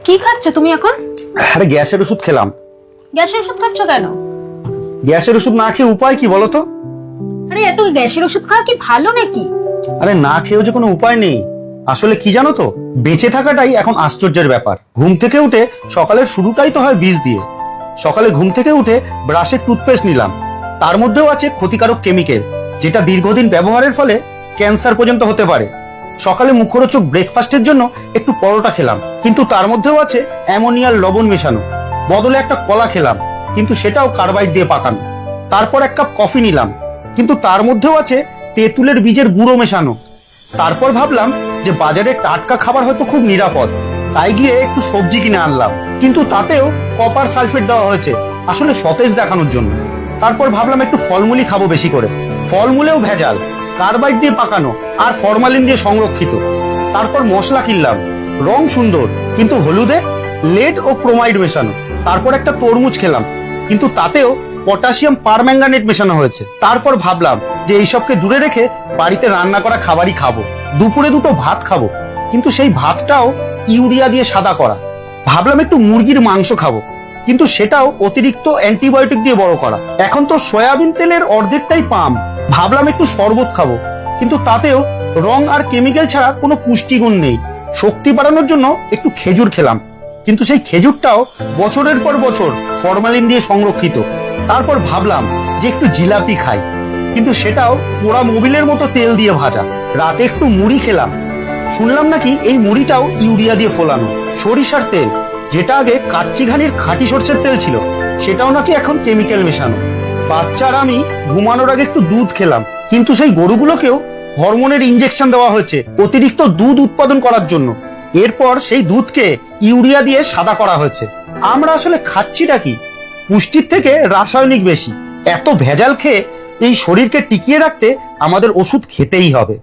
কি খাচ্ছ তুমি এখন? আরে গ্যাসের ওষুধ খেলাম। গ্যাসের ওষুধ খাচ্ছ কেন? গ্যাসের ওষুধ না খেয়ে উপায় কি বলো তো? আরে এত গ্যাসের ওষুধ খাওয়া কি ভালো নাকি? আরে না খেয়েও যে কোনো উপায় নেই। আসলে কি জানো তো, বেঁচে থাকাটাই এখন আশ্চর্যের ব্যাপার। ঘুম থেকে উঠে সকালের শুরুটাই তো হয় বিষ দিয়ে। সকালে ঘুম থেকে উঠে ব্রাশের টুথপেস্ট নিলাম, তার মধ্যেও আছে ক্ষতিকারক কেমিক্যাল, যেটা দীর্ঘদিন ব্যবহারের ফলে ক্যান্সার পর্যন্ত হতে পারে। সকালে মুখরোচক ব্রেকফাস্টের জন্য একটু পরোটা খেলাম, কিন্তু তার মধ্যেও আছে অ্যামোনিয়ার লবণ মেশানো। বদলে একটা কলা খেলাম, কিন্তু সেটাও কার্বাইড দিয়ে পাকানো। তারপর এক কাপ কফি নিলাম, কিন্তু তার মধ্যেও আছে তেঁতুলের বীজের গুঁড়ো মেশানো। তারপর ভাবলাম যে বাজারে টাটকা খাবার হয়তো খুব নিরাপদ, তাই গিয়ে একটু সবজি কিনে আনলাম, কিন্তু তাতেও কপার সালফেট দেওয়া হয়েছে, আসলে সতেজ দেখানোর জন্য। তারপর ভাবলাম একটু ফলমূলই খাবো বেশি করে, ফলমূলেও ভেজাল, কার্বাইড দিয়ে পাকানো আর ফরমালিন দিয়ে সংরক্ষিত। তারপর মশলা কিনলাম, রং সুন্দর কিন্তু হলুদে লেড ও ক্রোমাইড মেশানো। তারপর একটা তরমুজ খেলাম, কিন্তু তাতেও পটাশিয়াম পারম্যাঙ্গানেট মেশানো হয়েছে। তারপর ভাবলাম যে এইসবকে দূরে রেখে বাড়িতে রান্না করা খাবারই খাবো। দুপুরে দুটো ভাত খাবো, কিন্তু সেই ভাতটাও ইউরিয়া দিয়ে সাদা করা। ভাবলাম একটু মুরগির মাংস খাবো, কিন্তু সেটাও অতিরিক্ত অ্যান্টিবায়োটিক দিয়ে বড় করা। এখন তো সয়াবিন তেলের অর্ধেকটাই পাম। ভাবলাম একটু শরবত খাবো, কিন্তু তাতেও রং আর কেমিক্যাল ছাড়া কোনো পুষ্টিগুণ নেই। শক্তি বাড়ানোর জন্য একটু খেজুর খেলাম, কিন্তু সেই খেজুরটাও বছরের পর বছর ফরমালিন দিয়ে সংরক্ষিত। তারপর ভাবলাম যে একটু জিলাপি খাই, কিন্তু সেটাও পোড়া মোবিলের মতো তেল দিয়ে ভাজা। রাতে একটু মুড়ি খেলাম, শুনলাম নাকি এই মুড়িটাও ইউরিয়া দিয়ে ফোলানো। সরিষার তেল, যেটা আগে কাচ্চিঘানির খাঁটি সরষের তেল ছিল, সেটাও নাকি এখন কেমিক্যাল মেশানো। বাচ্চার আমি ঘুমানোর আগে একটু দুধ খেলাম, কিন্তু সেই গরুগুলোকেও হরমোনের ইনজেকশন দেওয়া হয়েছে অতিরিক্ত দুধ উৎপাদন করার জন্য। এরপর সেই দুধকে ইউরিয়া দিয়ে সাদা করা হয়েছে। আমরা আসলে খাচ্ছিটা কি? পুষ্টির থেকে রাসায়নিক বেশি। এত ভেজাল খেয়ে এই শরীরকে টিকিয়ে রাখতে আমাদের ওষুধ খেতেই হবে।